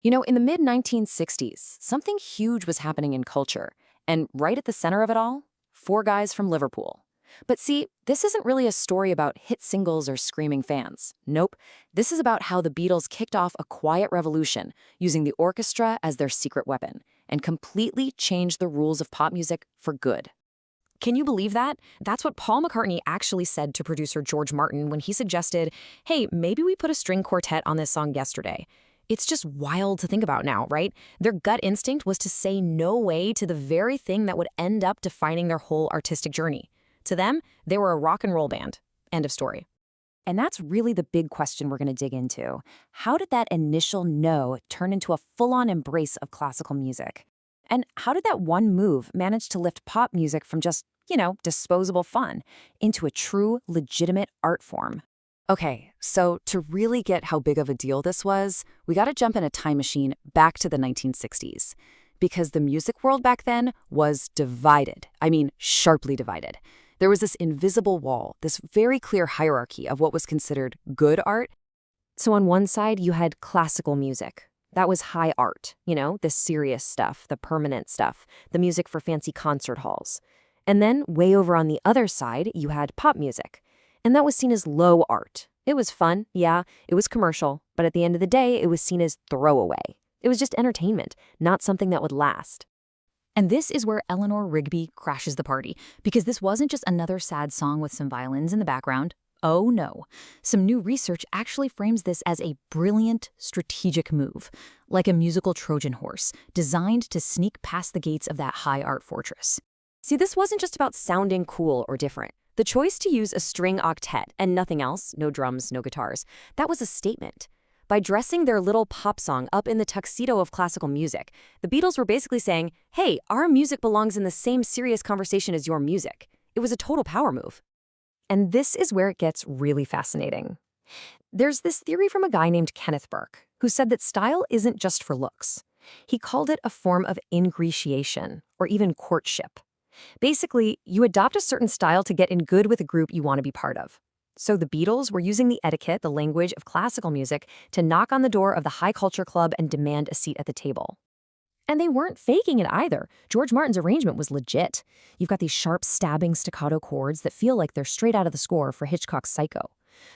In the mid-1960s, something huge was happening in culture, and right at the center of it all, four guys from Liverpool. But see, this isn't really a story about hit singles or screaming fans. Nope, this is about how the Beatles kicked off a quiet revolution using the orchestra as their secret weapon, and completely changed the rules of pop music for good. Can you believe that? That's what Paul McCartney actually said to producer George Martin when he suggested, hey, maybe we put a string quartet on this song yesterday. It's just wild to think about now, right? Their gut instinct was to say no way to the very thing that would end up defining their whole artistic journey. To them, they were a rock and roll band. End of story. And that's really the big question we're going to dig into. How did that initial no turn into a full-on embrace of classical music? And how did that one move manage to lift pop music from just, disposable fun into a true, legitimate art form? Okay, so to really get how big of a deal this was, we got to jump in a time machine back to the 1960s. Because the music world back then was divided. I mean, sharply divided. There was this invisible wall, this very clear hierarchy of what was considered good art. So on one side, you had classical music. That was high art, the serious stuff, the permanent stuff, the music for fancy concert halls. And then way over on the other side, you had pop music. And that was seen as low art. It was fun, yeah, it was commercial, but at the end of the day, it was seen as throwaway. It was just entertainment, not something that would last. And this is where Eleanor Rigby crashes the party, because this wasn't just another sad song with some violins in the background. Oh no. Some new research actually frames this as a brilliant strategic move, like a musical Trojan horse, designed to sneak past the gates of that high art fortress. See, this wasn't just about sounding cool or different. The choice to use a string octet and nothing else, no drums, no guitars, that was a statement. By dressing their little pop song up in the tuxedo of classical music, the Beatles were basically saying, hey, our music belongs in the same serious conversation as your music. It was a total power move. And this is where it gets really fascinating. There's this theory from a guy named Kenneth Burke, who said that style isn't just for looks. He called it a form of ingratiation, or even courtship. Basically, you adopt a certain style to get in good with a group you want to be part of. So the Beatles were using the etiquette, the language of classical music, to knock on the door of the high culture club and demand a seat at the table. And they weren't faking it either. George Martin's arrangement was legit. You've got these sharp, stabbing staccato chords that feel like they're straight out of the score for Hitchcock's Psycho.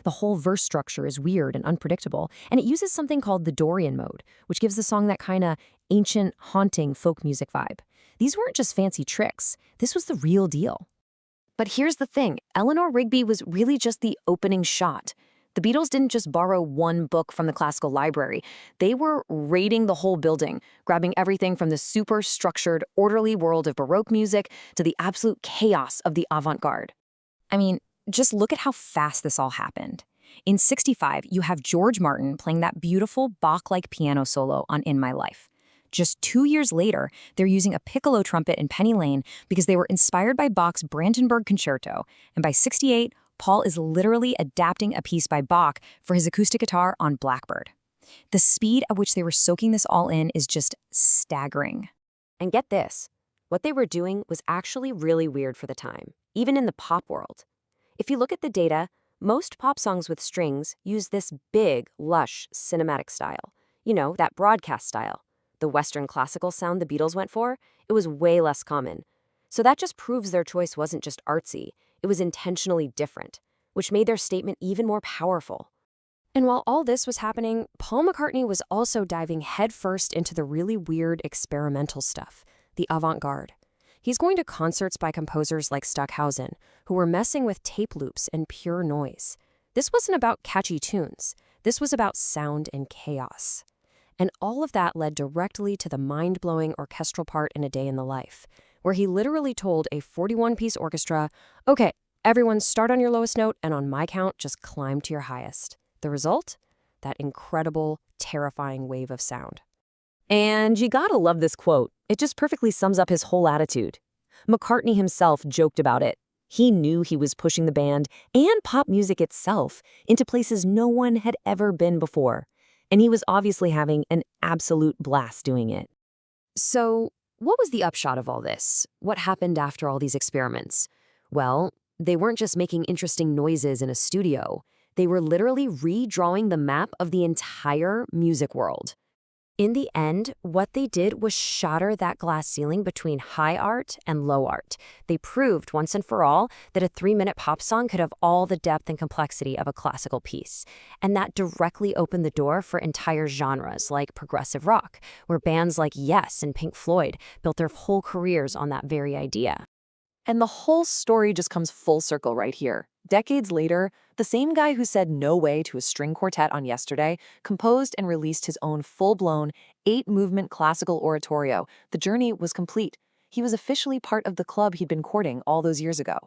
The whole verse structure is weird and unpredictable, and it uses something called the Dorian mode, which gives the song that kind of ancient, haunting folk music vibe. These weren't just fancy tricks. This was the real deal. But here's the thing, Eleanor Rigby was really just the opening shot. The Beatles didn't just borrow one book from the classical library. They were raiding the whole building, grabbing everything from the super structured, orderly world of Baroque music to the absolute chaos of the avant-garde. I mean, just look at how fast this all happened. In '65, you have George Martin playing that beautiful Bach-like piano solo on In My Life. Just 2 years later, they're using a piccolo trumpet in Penny Lane because they were inspired by Bach's Brandenburg Concerto, and by '68, Paul is literally adapting a piece by Bach for his acoustic guitar on Blackbird. The speed at which they were soaking this all in is just staggering. And get this, what they were doing was actually really weird for the time, even in the pop world. If you look at the data, most pop songs with strings use this big, lush, cinematic style. That broadcast style. The Western classical sound the Beatles went for, it was way less common. So that just proves their choice wasn't just artsy, it was intentionally different, which made their statement even more powerful. And while all this was happening, Paul McCartney was also diving headfirst into the really weird experimental stuff, the avant-garde. He's going to concerts by composers like Stockhausen, who were messing with tape loops and pure noise. This wasn't about catchy tunes. This was about sound and chaos. And all of that led directly to the mind-blowing orchestral part in A Day in the Life, where he literally told a 41-piece orchestra, okay, everyone start on your lowest note and on my count, just climb to your highest. The result? That incredible, terrifying wave of sound. And you gotta love this quote. It just perfectly sums up his whole attitude. McCartney himself joked about it. He knew he was pushing the band and pop music itself into places no one had ever been before. And he was obviously having an absolute blast doing it. So, what was the upshot of all this? What happened after all these experiments? Well, they weren't just making interesting noises in a studio. They were literally redrawing the map of the entire music world. In the end, what they did was shatter that glass ceiling between high art and low art. They proved once and for all that a 3-minute pop song could have all the depth and complexity of a classical piece. And that directly opened the door for entire genres like progressive rock, where bands like Yes and Pink Floyd built their whole careers on that very idea. And the whole story just comes full circle right here. Decades later, the same guy who said no way to a string quartet on Yesterday composed and released his own full-blown 8-movement classical oratorio. The journey was complete. He was officially part of the club he'd been courting all those years ago.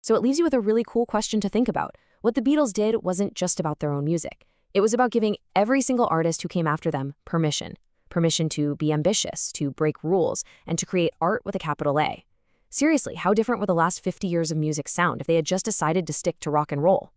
So it leaves you with a really cool question to think about. What the Beatles did wasn't just about their own music. It was about giving every single artist who came after them permission. Permission to be ambitious, to break rules, and to create art with a capital A. Seriously, how different would the last 50 years of music sound if they had just decided to stick to rock and roll?